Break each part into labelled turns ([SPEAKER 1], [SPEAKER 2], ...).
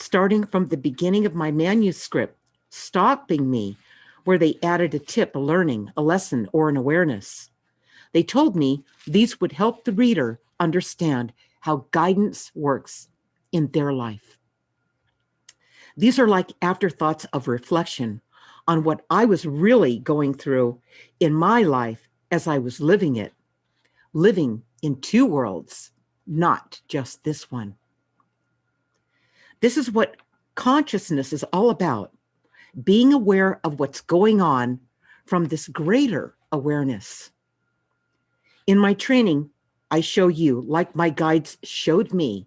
[SPEAKER 1] starting from the beginning of my manuscript, stopping me where they added a tip, a learning, a lesson, or an awareness. They told me these would help the reader understand how guidance works in their life. These are like afterthoughts of reflection on what I was really going through in my life as I was living it, living in two worlds, not just this one. This is what consciousness is all about, being aware of what's going on from this greater awareness. In my training, I show you, like my guides showed me,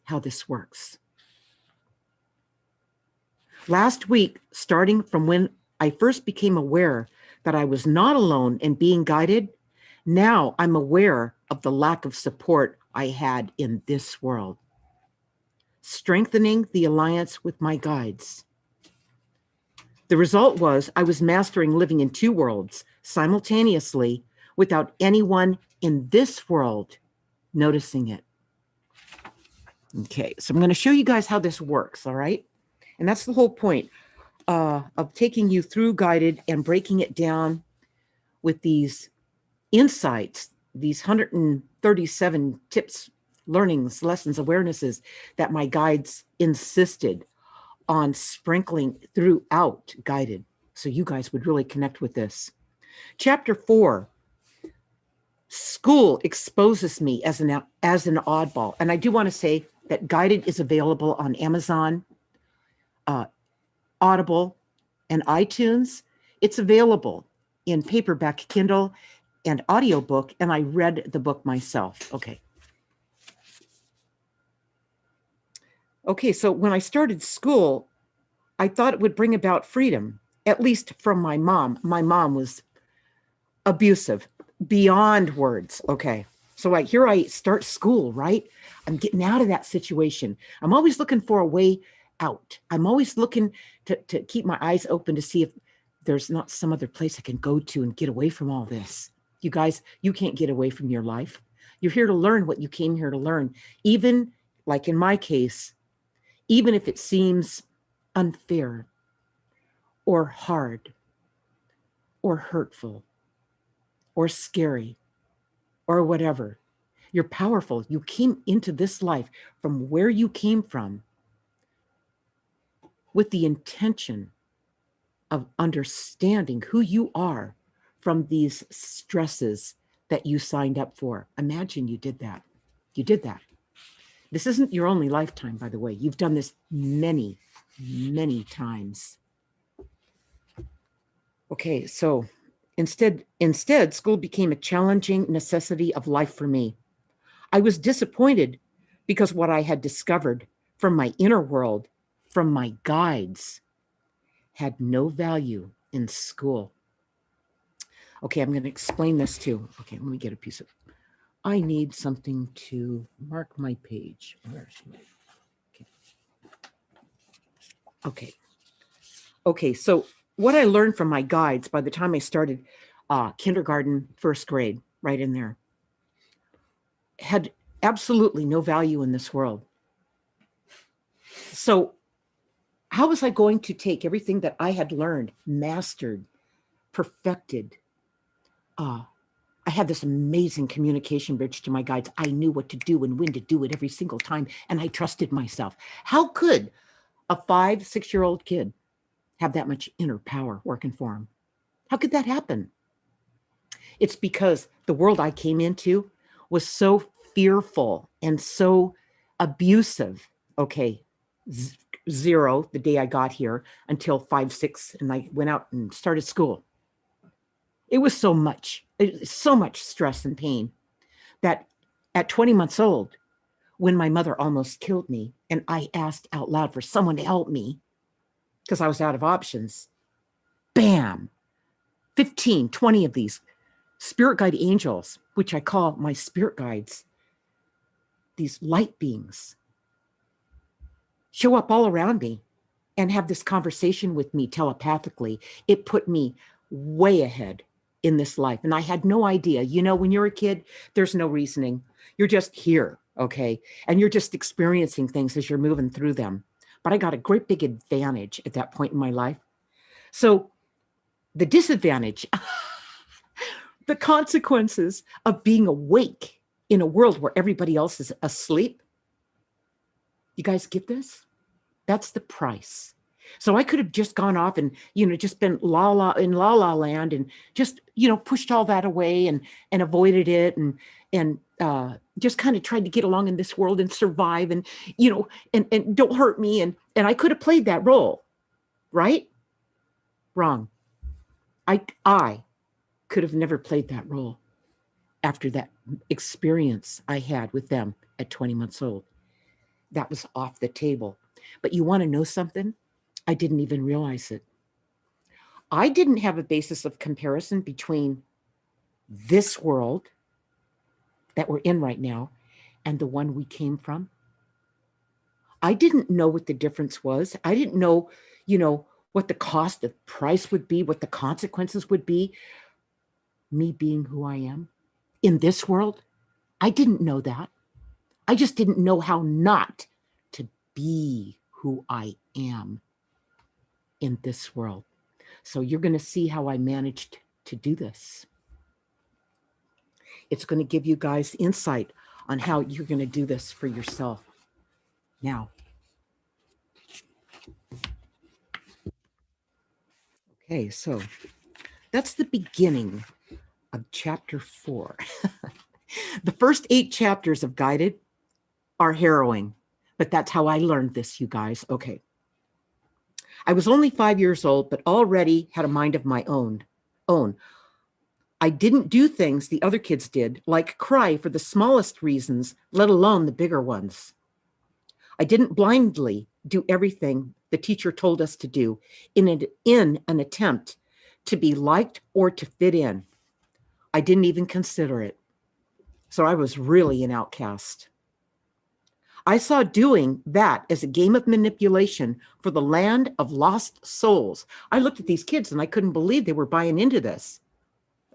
[SPEAKER 1] how this works. Last week, starting from when I first became aware that I was not alone in being guided, now I'm aware of the lack of support I had in this world. Strengthening the alliance with my guides. The result was I was mastering living in two worlds simultaneously without anyone in this world noticing it. Okay, so I'm going to show you guys how this works, all right? And that's the whole point of taking you through guided and breaking it down with these insights, these 137 tips, learnings, lessons, awarenesses that my guides insisted on sprinkling throughout guided. So you guys would really connect with this. Chapter 4, school exposes me as an oddball. And I do want to say that guided is available on Amazon, Audible, and iTunes. It's available in paperback, Kindle, and audiobook, and I read the book myself. Okay, so when I started school, I thought it would bring about freedom, at least from my mom. My mom was abusive, beyond words. Okay, so here I start school, right? I'm getting out of that situation. I'm always looking for a way out. I'm always looking to keep my eyes open to see if there's not some other place I can go to and get away from all this. You guys, you can't get away from your life. You're here to learn what you came here to learn. Even like in my case, even if it seems unfair or hard or hurtful or scary or whatever, you're powerful. You came into this life from where you came from with the intention of understanding who you are from these stresses that you signed up for. Imagine you did that. You did that. This isn't your only lifetime, by the way. You've done this many, many times. Okay, so instead, school became a challenging necessity of life for me. I was disappointed because what I had discovered from my inner world, from my guides, had no value in school. Okay, I'm going to explain this too. Okay, let me get a piece of, I need something to mark my page. Okay, so what I learned from my guides by the time I started kindergarten, first grade, right in there, had absolutely no value in this world. So how was I going to take everything that I had learned, mastered, perfected? I had this amazing communication bridge to my guides. I knew what to do and when to do it every single time, and I trusted myself. How could a 5-6-year-old kid have that much inner power working for him? How could that happen? It's because the world I came into was so fearful and so abusive. Okay, 0 the day I got here until 5, 6, and I went out and started school. It was so much stress and pain that at 20 months old, when my mother almost killed me, and I asked out loud for someone to help me because I was out of options, bam, 15, 20 of these spirit guide angels, which I call my spirit guides, these light beings, show up all around me and have this conversation with me telepathically. It put me way ahead in this life. And I had no idea. You know, when you're a kid, there's no reasoning. You're just here, okay? And you're just experiencing things as you're moving through them. but I got a great big advantage at that point in my life. So the disadvantage, the consequences of being awake in a world where everybody else is asleep. You guys get this? That's the price. So I could have just gone off and, just been la la land and just, pushed all that away and avoided it and just kind of tried to get along in this world and survive and, and don't hurt me. And I could have played that role, right? Wrong. I could have never played that role after that experience I had with them at 20 months old. That was off the table. But you want to know something? I didn't even realize it. I didn't have a basis of comparison between this world that we're in right now and the one we came from. I didn't know what the difference was. I didn't know, what the cost, the price would be, what the consequences would be. Me being who I am in this world, I didn't know that. I just didn't know how not to be who I am in this world. So you're going to see how I managed to do this. It's going to give you guys insight on how you're going to do this for yourself. Now, okay, so that's the beginning of chapter 4. The first 8 chapters of Guided are harrowing, but that's how I learned this, you guys. Okay. I was only 5 years old, but already had a mind of my own. I didn't do things the other kids did, like cry for the smallest reasons, let alone the bigger ones. I didn't blindly do everything the teacher told us to do in an attempt to be liked or to fit in. I didn't even consider it. So I was really an outcast. I saw doing that as a game of manipulation for the land of lost souls. I looked at these kids and I couldn't believe they were buying into this.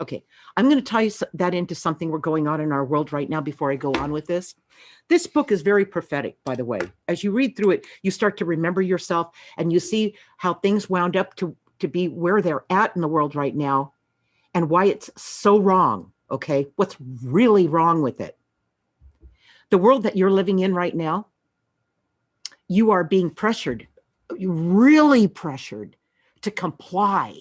[SPEAKER 1] Okay, I'm going to tie that into something we're going on in our world right now before I go on with this. This book is very prophetic, by the way. As you read through it, you start to remember yourself and you see how things wound up to be where they're at in the world right now and why it's so wrong, okay? What's really wrong with it? The world that you're living in right now, you are being pressured, really pressured to comply,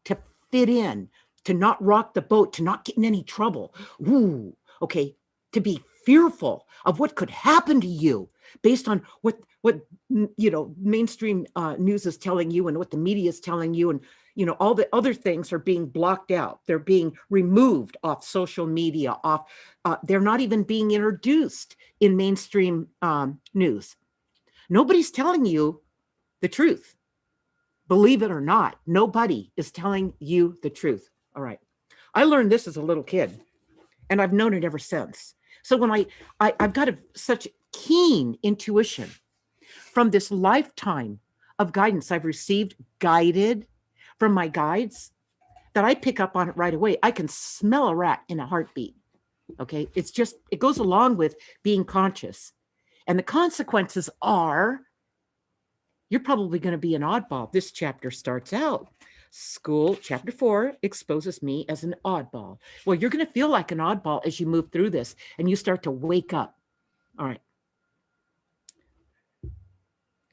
[SPEAKER 1] to fit in, to not rock the boat, to not get in any trouble. Ooh, okay, to be fearful of what could happen to you based on what mainstream news is telling you and what the media is telling you, and all the other things are being blocked out. They're being removed off social media. They're not even being introduced in mainstream news. Nobody's telling you the truth. Believe it or not, nobody is telling you the truth. All right. I learned this as a little kid, and I've known it ever since. So when I've got such keen intuition from this lifetime of guidance I've received, guided from my guides, that I pick up on it right away. I can smell a rat in a heartbeat. Okay. It goes along with being conscious. And the consequences are, you're probably going to be an oddball. This chapter starts out. School, chapter 4, exposes me as an oddball. Well, you're going to feel like an oddball as you move through this and you start to wake up. All right.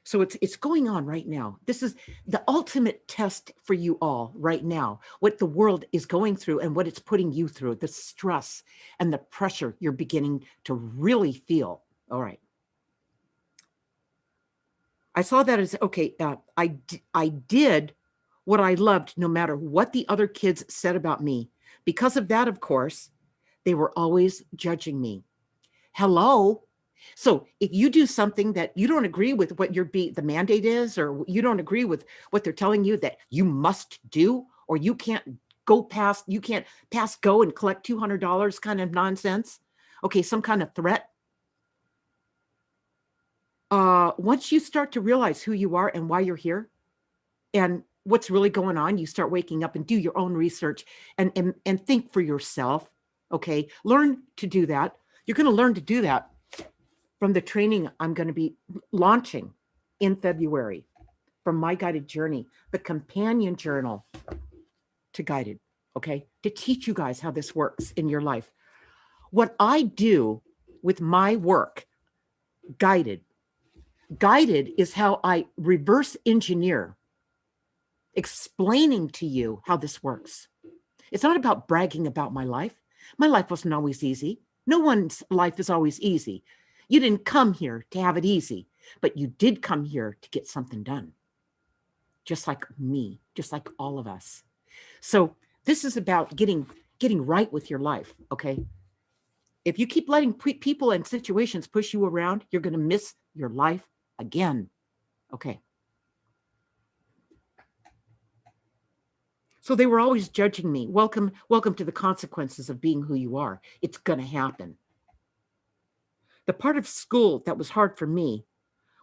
[SPEAKER 1] So it's going on right now. This is the ultimate test for you all right now, what the world is going through and what it's putting you through, the stress and the pressure you're beginning to really feel. All right. I saw that as, okay, I did what I loved no matter what the other kids said about me. Because of that, of course, they were always judging me. Hello. So if you do something that you don't agree with what the mandate is, or you don't agree with what they're telling you that you must do, or you can't pass go and collect $200 kind of nonsense. Okay, some kind of threat. Once you start to realize who you are and why you're here and what's really going on, you start waking up and do your own research and think for yourself. Okay, learn to do that. You're going to learn to do that from the training I'm going to be launching in February from my guided journey, the companion journal to guided, okay, to teach you guys how this works in your life. What I do with my work, guided is how I reverse engineer explaining to you how this works. It's not about bragging about my life. My life wasn't always easy. No one's life is always easy. You didn't come here to have it easy, but you did come here to get something done. Just like me, just like all of us. So this is about getting right with your life, okay? If you keep letting people and situations push you around, you're going to miss your life again. Okay. So they were always judging me. Welcome to the consequences of being who you are. It's going to happen. The part of school that was hard for me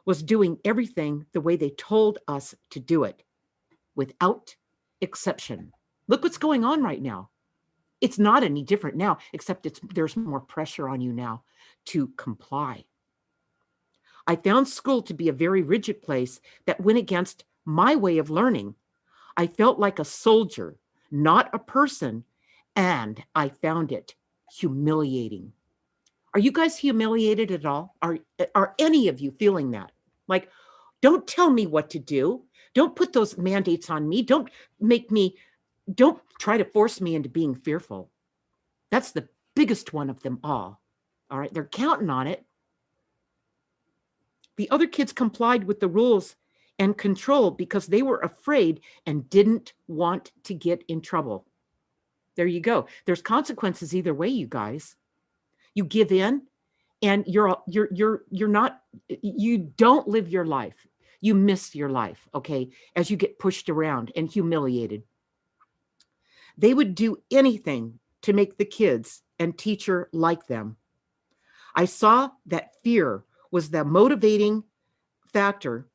[SPEAKER 1] was doing everything the way they told us to do it, without exception. Look what's going on right now. It's not any different now, except there's more pressure on you now to comply. I found school to be a very rigid place that went against my way of learning. I felt like a soldier, not a person, and I found it humiliating. Are you guys humiliated at all? Are any of you feeling that? Like, don't tell me what to do. Don't put those mandates on me. Don't try to force me into being fearful. That's the biggest one of them all. All right, they're counting on it. The other kids complied with the rules and control because they were afraid and didn't want to get in trouble. There you go. There's consequences either way, you guys. You give in and you don't live your life. You miss your life, okay, as you get pushed around and humiliated. They would do anything to make the kids and teacher like them. I saw that fear was the motivating factor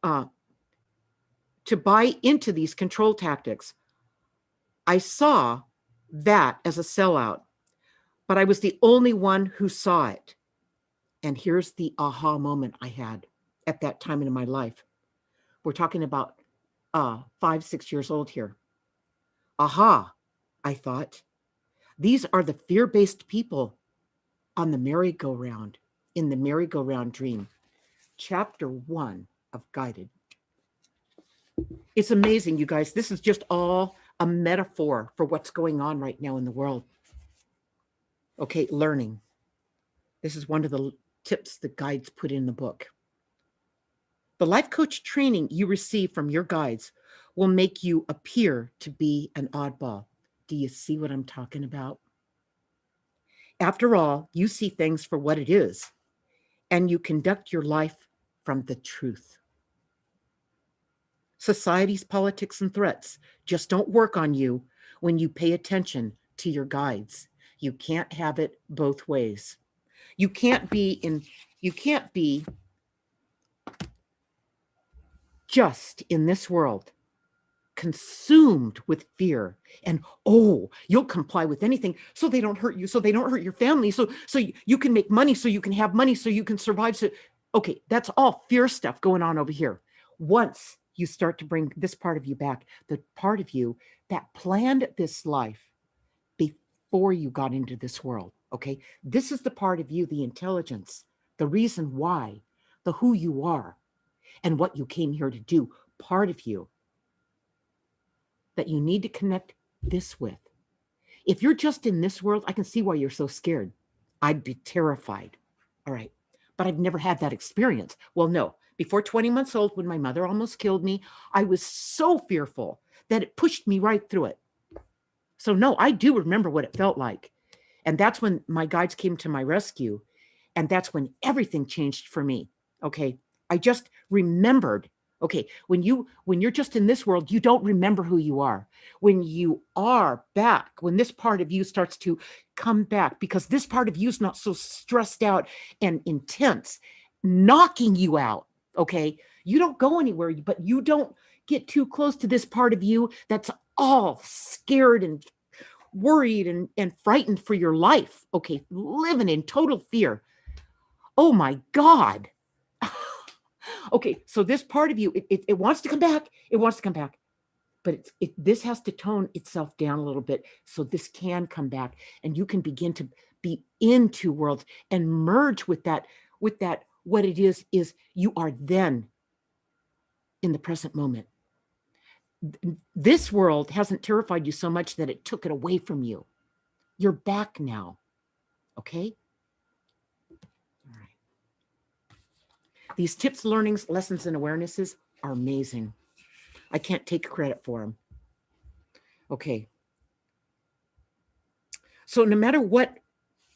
[SPEAKER 1] to buy into these control tactics. I saw that as a sellout, but I was the only one who saw it. And here's the aha moment I had at that time in my life. We're talking about 5-6 years old here. Aha, I thought. These are the fear-based people on the merry-go-round, in the merry-go-round dream. Chapter 1 of Guided. It's amazing, you guys. This is just all a metaphor for what's going on right now in the world. Okay, learning. This is one of the tips the guides put in the book. The life coach training you receive from your guides will make you appear to be an oddball. Do you see what I'm talking about? After all, you see things for what it is, and you conduct your life from the truth. Society's politics and threats just don't work on you when you pay attention to your guides. You can't have it both ways. You can't be just in this world consumed with fear and you'll comply with anything so they don't hurt you, so they don't hurt your family, so you can make money, so you can have money, so you can survive. So okay, that's all fear stuff going on over here. Once you start to bring this part of you back, the part of you that planned this life before you got into this world, okay, this is the part of you, the intelligence, the reason why, the who you are and what you came here to do, part of you that you need to connect this with. If you're just in this world, I can see why you're so scared. I'd be terrified. All right. But I've never had that experience. Well, no. Before 20 months old, when my mother almost killed me, I was so fearful that it pushed me right through it. So no, I do remember what it felt like. And that's when my guides came to my rescue. And that's when everything changed for me. Okay. I just remembered. Okay, when you're just in this world, you don't remember who you are. When you are back, when this part of you starts to come back, because this part of you is not so stressed out and intense, knocking you out, okay? You don't go anywhere, but you don't get too close to this part of you that's all scared and worried and frightened for your life, okay? Living in total fear. Oh my God. Okay, so this part of you, it wants to come back. It wants to come back. But this has to tone itself down a little bit so this can come back and you can begin to be in two worlds and merge with that, what it is you are then in the present moment. This world hasn't terrified you so much that it took it away from you. You're back now. Okay? All right. These tips, learnings, lessons, and awarenesses are amazing. I can't take credit for them. Okay. So no matter what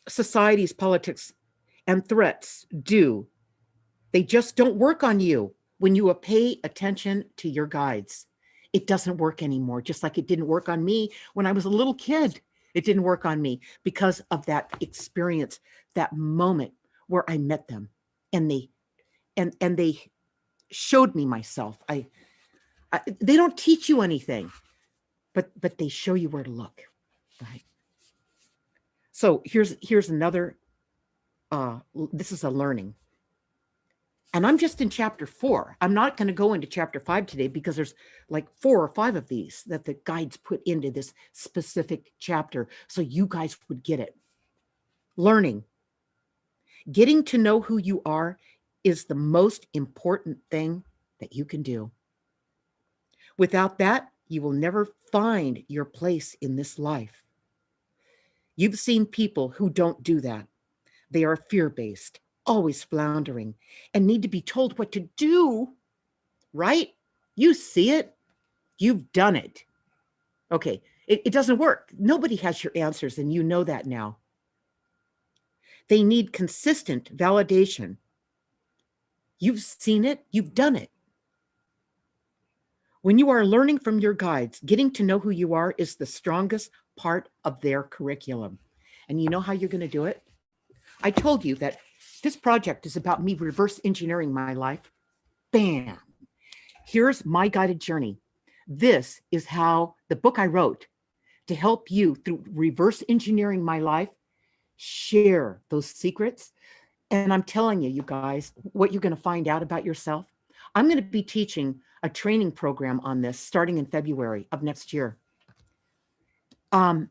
[SPEAKER 1] society's politics and threats do, they just don't work on you when you pay attention to your guides. It doesn't work anymore, just like it didn't work on me when I was a little kid. It didn't work on me because of that experience, that moment where I met them and they showed me myself. They don't teach you anything, but they show you where to look. Right. So here's another, this is a learning. And I'm just in chapter 4. I'm not going to go into chapter 5 today because there's like 4 or 5 of these that the guides put into this specific chapter so you guys would get it. Learning. Getting to know who you are is the most important thing that you can do. Without that, you will never find your place in this life. You've seen people who don't do that. They are fear-based, always floundering, and need to be told what to do, right? You see it. You've done it. Okay, it doesn't work. Nobody has your answers, and you know that now. They need consistent validation. You've seen it. You've done it. When you are learning from your guides, getting to know who you are is the strongest part of their curriculum. And you know how you're going to do it? I told you that this project is about me reverse engineering my life. Bam. Here's my guided journey. This is how the book I wrote to help you through reverse engineering my life, share those secrets. And I'm telling you, you guys, what you're going to find out about yourself. I'm going to be teaching a training program on this starting in February of next year. I'm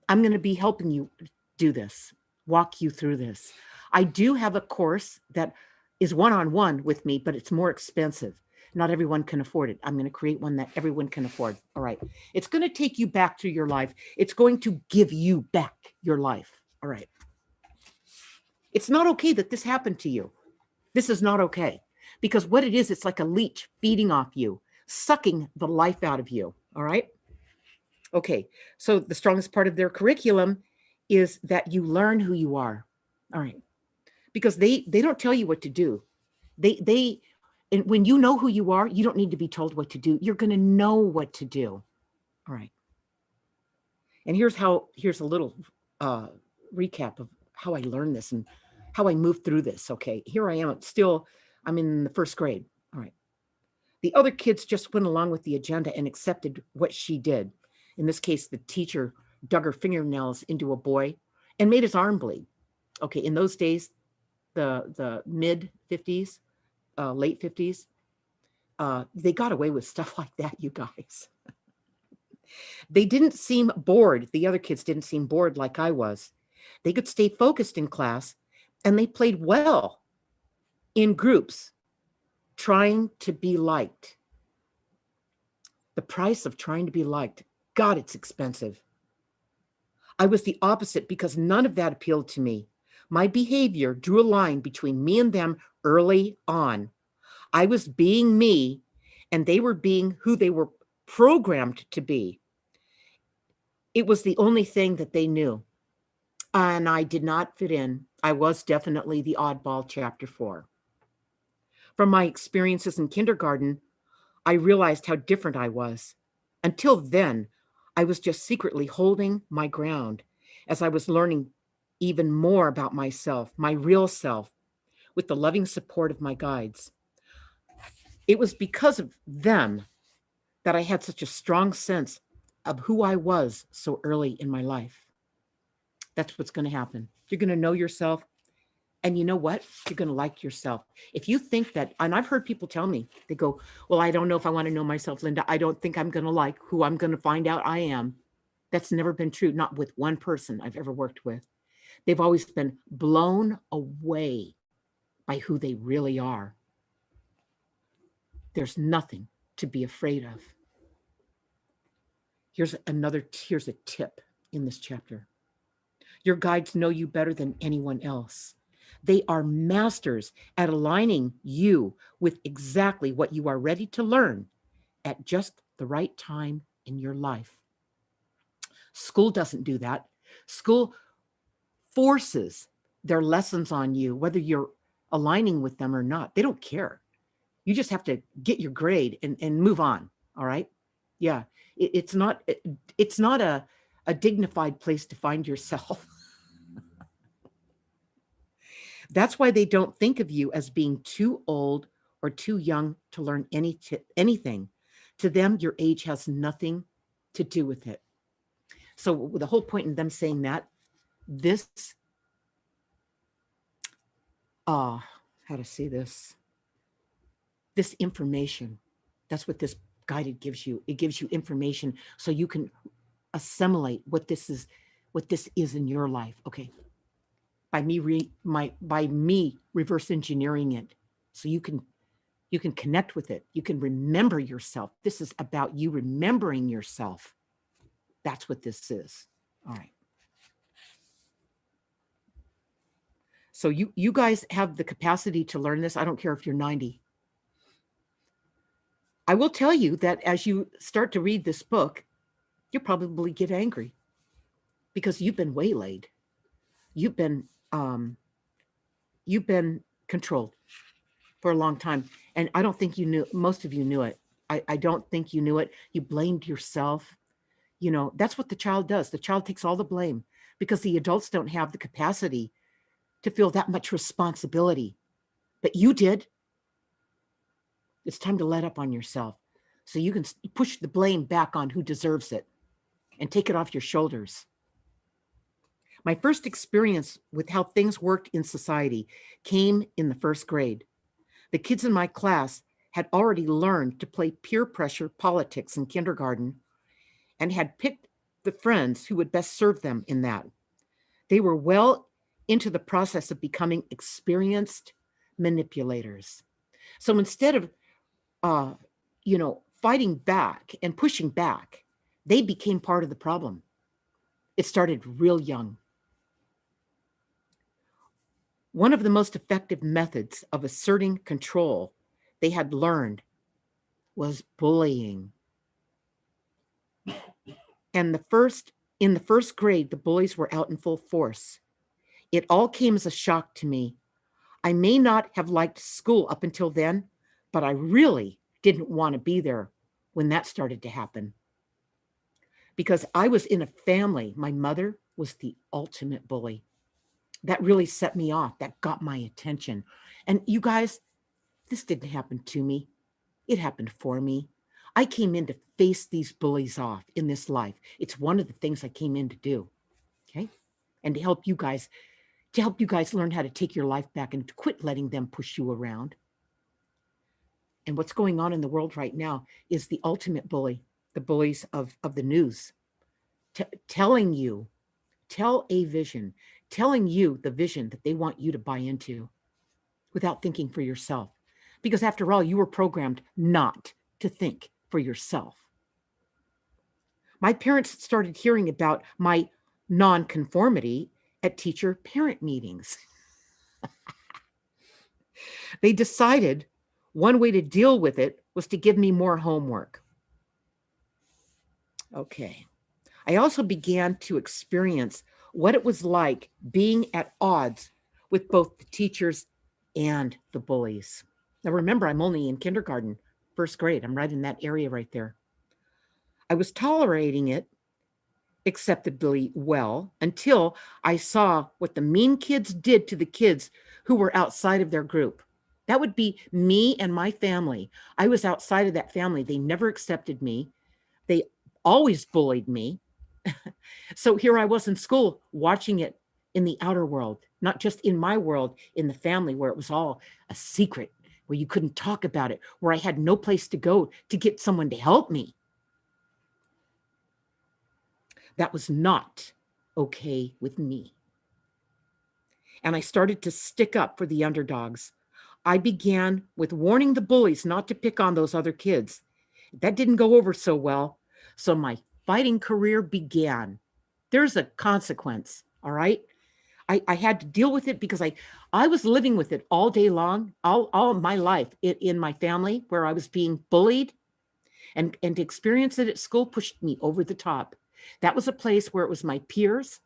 [SPEAKER 1] going to be helping you do this, walk you through this. I do have a course that is one-on-one with me, but it's more expensive. Not everyone can afford it. I'm going to create one that everyone can afford. All right. It's going to take you back to your life. It's going to give you back your life. All right. It's not okay that this happened to you. This is not okay. Because what it is, it's like a leech feeding off you, sucking the life out of you. All right. Okay. So the strongest part of their curriculum is that you learn who you are. All right. Because they don't tell you what to do. And when you know who you are, you don't need to be told what to do. You're going to know what to do. All right. And here's a little recap of how I learned this and how I moved through this. Okay. Here I am. I'm in the first grade. All right. The other kids just went along with the agenda and accepted what she did. In this case, the teacher dug her fingernails into a boy and made his arm bleed. Okay. In those days, the mid 50s, late 50s, they got away with stuff like that, you guys. They didn't seem bored. The other kids didn't seem bored like I was. They could stay focused in class, and they played well in groups, trying to be liked. The price of trying to be liked, God, it's expensive. I was the opposite because none of that appealed to me. My behavior drew a line between me and them early on. I was being me, and they were being who they were programmed to be. It was the only thing that they knew. And I did not fit in. I was definitely the oddball, chapter 4. From my experiences in kindergarten, I realized how different I was. Until then, I was just secretly holding my ground as I was learning even more about myself, my real self, with the loving support of my guides. It was because of them that I had such a strong sense of who I was so early in my life. That's what's going to happen. You're going to know yourself And you know what? You're going to like yourself. If you think that, and I've heard people tell me, they go, well, I don't know if I want to know myself, Linda. I don't think I'm going to like who I'm going to find out I am. That's never been true, not with one person I've ever worked with. They've always been blown away by who they really are. There's nothing to be afraid of. Here's a tip in this chapter. Your guides know you better than anyone else. They are masters at aligning you with exactly what you are ready to learn at just the right time in your life. School doesn't do that. School forces their lessons on you, whether you're aligning with them or not. They don't care. You just have to get your grade and move on. All right. Yeah. It's not a dignified place to find yourself. That's why they don't think of you as being too old or too young to learn anything. To them, your age has nothing to do with it. So the whole point in them saying that, this, how to say this information, that's what this guided gives you. It gives you information so you can assimilate what this is in your life. Okay. By me reverse engineering it, so you can connect with it. You can remember yourself. This is about you remembering yourself. That's what this is. All right. So you guys have the capacity to learn this. I don't care if you're 90. I will tell you that as you start to read this book, you'll probably get angry because you've been waylaid. You've been controlled for a long time. And I don't think you knew, most of you knew it. I don't think you knew it. You blamed yourself. You know, that's what the child does. The child takes all the blame because the adults don't have the capacity to feel that much responsibility. But you did. It's time to let up on yourself so you can push the blame back on who deserves it and take it off your shoulders. My first experience with how things worked in society came in the first grade. The kids in my class had already learned to play peer pressure politics in kindergarten and had picked the friends who would best serve them in that. They were well into the process of becoming experienced manipulators. So instead of, fighting back and pushing back, they became part of the problem. It started real young. One of the most effective methods of asserting control they had learned was bullying. And in the first grade, the bullies were out in full force. It all came as a shock to me. I may not have liked school up until then, but I really didn't want to be there when that started to happen. Because I was in a family, my mother was the ultimate bully. That really set me off. That got my attention. And you guys, this didn't happen to me. It happened for me. I came in to face these bullies off in this life. It's one of the things I came in to do. Okay. And to help you guys learn how to take your life back and to quit letting them push you around. And what's going on in the world right now is the ultimate bully, the bullies of the news, telling you, telling you the vision that they want you to buy into without thinking for yourself. Because after all, you were programmed not to think for yourself. My parents started hearing about my nonconformity at teacher-parent meetings. They decided one way to deal with it was to give me more homework. Okay. I also began to experience what it was like being at odds with both the teachers and the bullies. Now remember, I'm only in kindergarten, first grade. I'm right in that area right there. I was tolerating it acceptably well until I saw what the mean kids did to the kids who were outside of their group. That would be me and my family. I was outside of that family. They never accepted me. They always bullied me. So here I was in school watching it in the outer world, not just in my world, in the family where it was all a secret, where you couldn't talk about it, where I had no place to go to get someone to help me. That was not okay with me. And I started to stick up for the underdogs. I began with warning the bullies not to pick on those other kids. That didn't go over so well. So my fighting career began. There's a consequence, all right? I had to deal with it because I was living with it all day long, all my life in my family where I was being bullied, and to experience it at school pushed me over the top. That was a place where it was my peers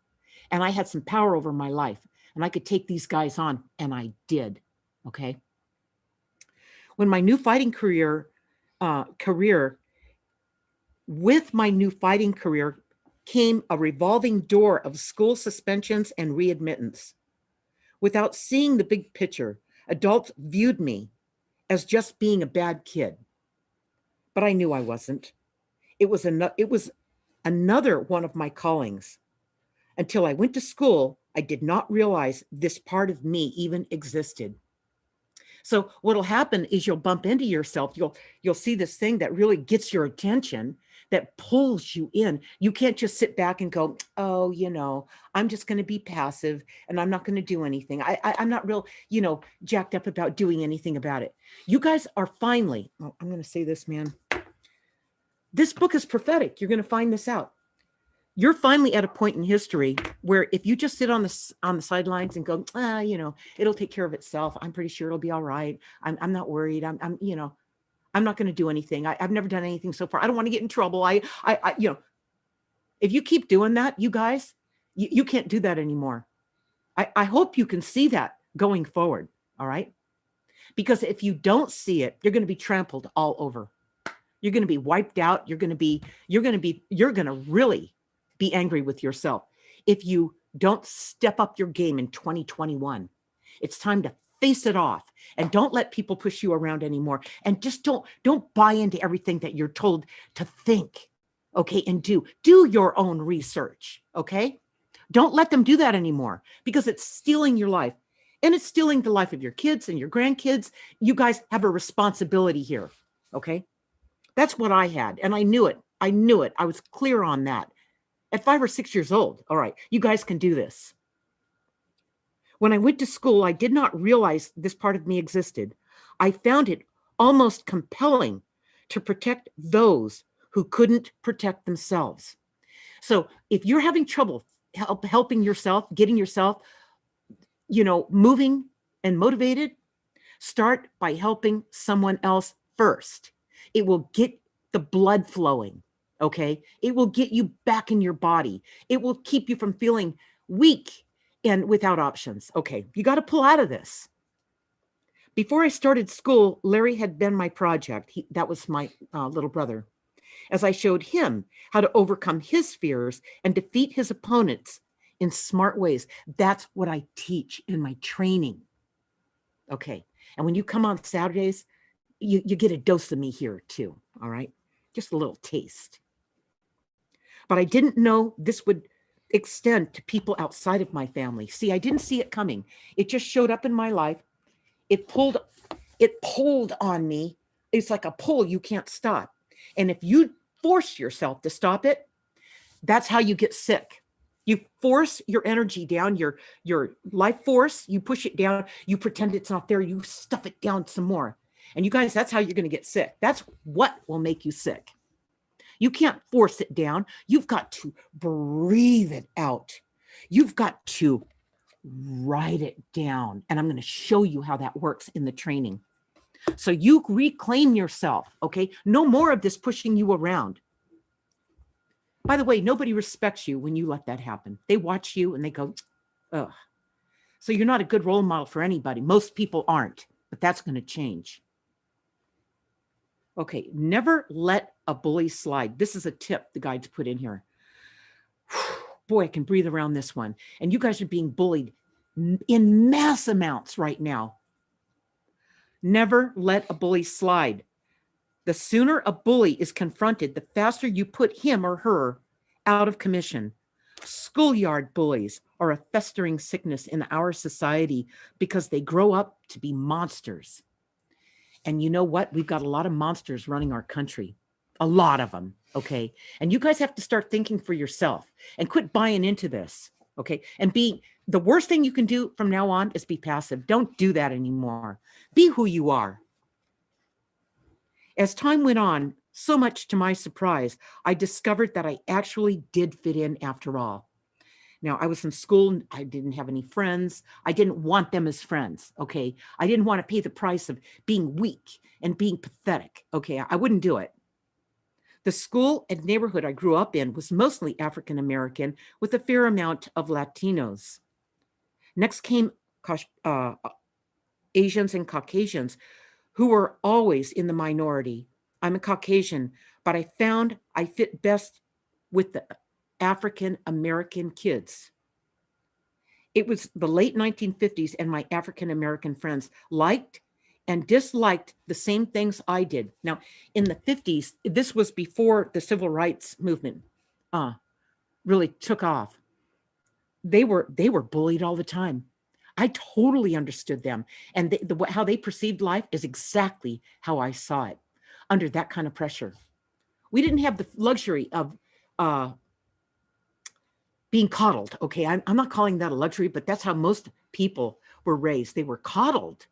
[SPEAKER 1] and I had some power over my life and I could take these guys on, and I did, okay? When my new fighting career, with my new fighting career came a revolving door of school suspensions and readmittance. Without seeing the big picture, adults viewed me as just being a bad kid. But I knew I wasn't. It was another one of my callings. Until I went to school, I did not realize this part of me even existed. So what'll happen is you'll bump into yourself. You'll see this thing that really gets your attention, that pulls you in. You can't just sit back and go, oh, I'm just going to be passive and I'm not going to do anything. I'm not real, jacked up about doing anything about it. You guys are finally, I'm going to say this, man. This book is prophetic. You're going to find this out. You're finally at a point in history where if you just sit on the sidelines and go, it'll take care of itself. I'm pretty sure it'll be all right. I'm not worried. I'm not going to do anything. I've never done anything so far. I don't want to get in trouble. If you keep doing that, you guys, you can't do that anymore. I hope you can see that going forward. All right. Because if you don't see it, you're going to be trampled all over. You're going to be wiped out. You're going to really be angry with yourself if you don't step up your game in 2021. It's time to face it off and don't let people push you around anymore. And just don't buy into everything that you're told to think, okay, and do your own research, okay? Don't let them do that anymore because it's stealing your life and it's stealing the life of your kids and your grandkids. You guys have a responsibility here, okay? That's what I had, and I knew it. I was clear on that. At 5 or 6 years old, all right, you guys can do this. When I went to school, I did not realize this part of me existed. I found it almost compelling to protect those who couldn't protect themselves. So if you're having trouble helping yourself, getting yourself, moving and motivated, start by helping someone else first. It will get the blood flowing. Okay. It will get you back in your body. It will keep you from feeling weak and without options. Okay. You got to pull out of this. Before I started school, Larry had been my project. That was my little brother. As I showed him how to overcome his fears and defeat his opponents in smart ways. That's what I teach in my training. Okay. And when you come on Saturdays, you get a dose of me here too. All right. Just a little taste. But I didn't know this would extend to people outside of my family. See, I didn't see it coming. It just showed up in my life. It pulled on me. It's like a pull you can't stop. And if you force yourself to stop it, that's how you get sick. You force your energy down, your life force, you push it down, you pretend it's not there, you stuff it down some more. And you guys, that's how you're going to get sick. That's what will make you sick. You can't force it down. You've got to breathe it out. You've got to write it down. And I'm going to show you how that works in the training. So you reclaim yourself, okay? No more of this pushing you around. By the way, nobody respects you when you let that happen. They watch you and they go, ugh. So you're not a good role model for anybody. Most people aren't, but that's going to change. Okay, never let a bully slide. This is a tip the guides put in here. Boy, I can breathe around this one. And you guys are being bullied in mass amounts right now. Never let a bully slide. The sooner a bully is confronted, the faster you put him or her out of commission. Schoolyard bullies are a festering sickness in our society because they grow up to be monsters. And you know what? We've got a lot of monsters running our country, a lot of them. Okay. And you guys have to start thinking for yourself and quit buying into this. Okay. And the worst thing you can do from now on is be passive. Don't do that anymore. Be who you are. As time went on, so much to my surprise, I discovered that I actually did fit in after all. Now, I was in school. I didn't have any friends. I didn't want them as friends. Okay. I didn't want to pay the price of being weak and being pathetic. Okay. I wouldn't do it. The school and neighborhood I grew up in was mostly African American with a fair amount of Latinos. Next came uh, Asians and Caucasians who were always in the minority. I'm a Caucasian, but I found I fit best with the African American kids. It was the late 1950s, and my African American friends liked and disliked the same things I did. Now, in the 50s, this was before the civil rights movement really took off. They were bullied all the time. I totally understood them, and how they perceived life is exactly how I saw it under that kind of pressure. We didn't have the luxury of being coddled. Okay, I'm not calling that a luxury, but that's how most people were raised. They were coddled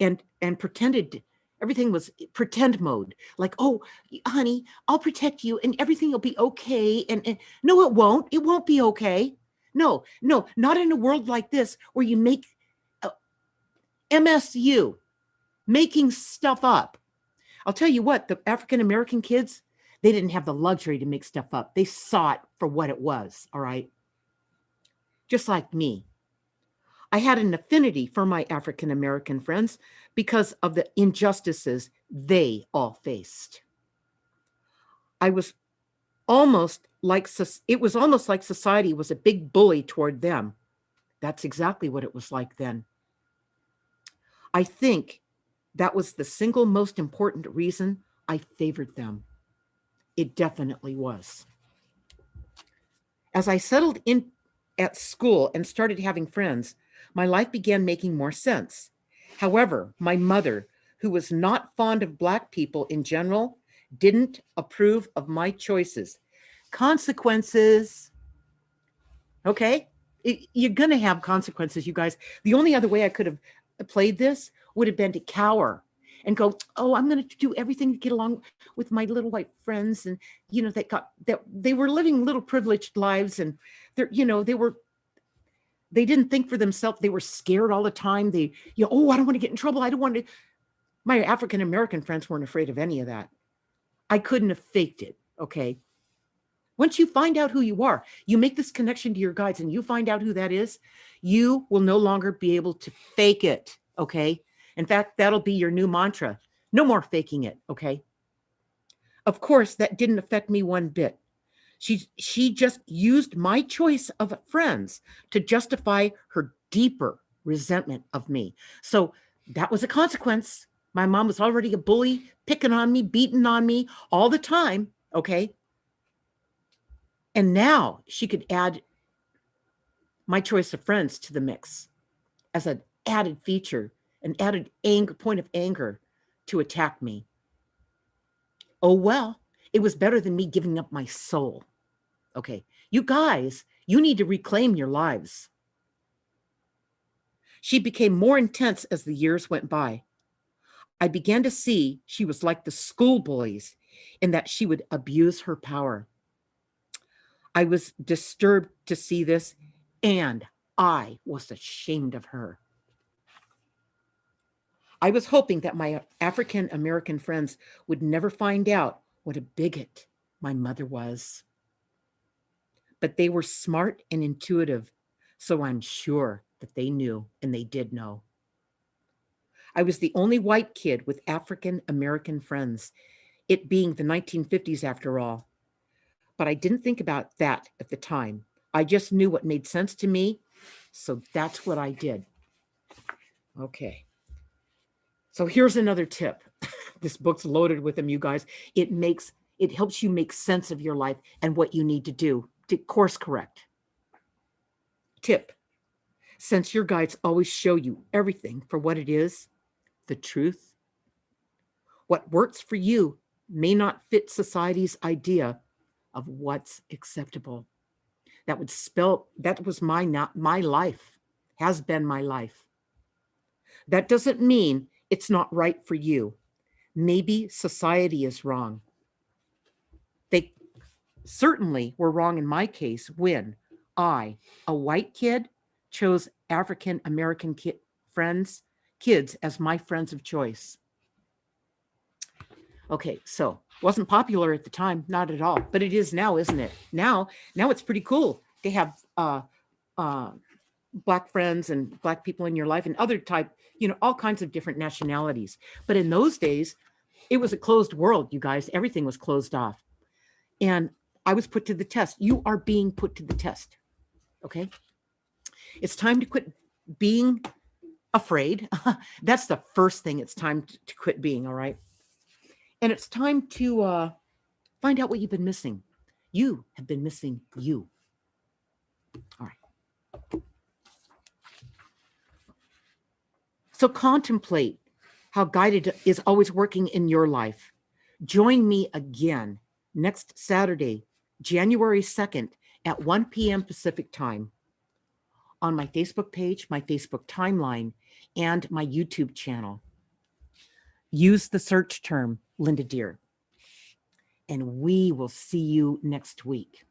[SPEAKER 1] and pretended everything was pretend mode. Like, oh, honey, I'll protect you and everything will be okay. And no, it won't. It won't be okay. No, not in a world like this where you make MSU, making stuff up. I'll tell you what, the African American kids, they didn't have the luxury to make stuff up. They saw it for what it was, all right? Just like me. I had an affinity for my African American friends because of the injustices they all faced. It was almost like society was a big bully toward them. That's exactly what it was like then. I think that was the single most important reason I favored them. It definitely was. As I settled in at school and started having friends, my life began making more sense. However, my mother, who was not fond of Black people in general, didn't approve of my choices. Consequences. Okay? You're going to have consequences, you guys. The only other way I could have played this would have been to cower and go, oh, I'm going to do everything to get along with my little white friends. And, that they were living little privileged lives. And they didn't think for themselves. They were scared all the time. Oh, I don't want to get in trouble. I don't want to. My African-American friends weren't afraid of any of that. I couldn't have faked it. Okay. Once you find out who you are, you make this connection to your guides and you find out who that is, you will no longer be able to fake it. Okay. In fact, that'll be your new mantra. No more faking it. Okay. Of course, that didn't affect me one bit. She just used my choice of friends to justify her deeper resentment of me. So that was a consequence. My mom was already a bully, picking on me, beating on me all the time. Okay. And now she could add my choice of friends to the mix as an added feature, an added point of anger to attack me. Oh, well, it was better than me giving up my soul. Okay, you guys, you need to reclaim your lives. She became more intense as the years went by. I began to see she was like the school bullies in that she would abuse her power. I was disturbed to see this, and I was ashamed of her. I was hoping that my African American friends would never find out what a bigot my mother was. But they were smart and intuitive, so I'm sure that they knew, and they did know. I was the only white kid with African American friends, it being the 1950s after all. But I didn't think about that at the time. I just knew what made sense to me, so that's what I did. Okay. So here's another tip. This book's loaded with them, you guys. It helps you make sense of your life and what you need to do to course correct. Tip: since your guides always show you everything for what it is, the truth, what works for you may not fit society's idea of what's acceptable. That was my life, has been my life. That doesn't mean it's not right for you. Maybe society is wrong. They certainly were wrong in my case when I, a white kid, chose African American kids as my friends of choice. Okay, so wasn't popular at the time, not at all, but it is now, isn't it? Now it's pretty cool to have Black friends and Black people in your life and other type, all kinds of different nationalities. But in those days, it was a closed world, you guys. Everything was closed off. And I was put to the test. You are being put to the test. Okay? It's time to quit being afraid. That's the first thing. It's time to quit being, all right? And it's time to find out what you've been missing. You have been missing you. All right. So contemplate how guided is always working in your life. Join me again next Saturday, January 2nd at 1 p.m. Pacific time on my Facebook page, my Facebook timeline, and my YouTube channel. Use the search term Linda Deer, and we will see you next week.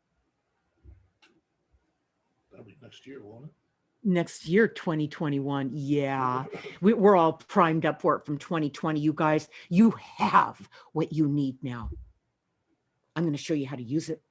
[SPEAKER 2] That'll be next year, won't it?
[SPEAKER 1] Next year, 2021. Yeah, we're all primed up for it from 2020. You guys, you have what you need now. I'm going to show you how to use it.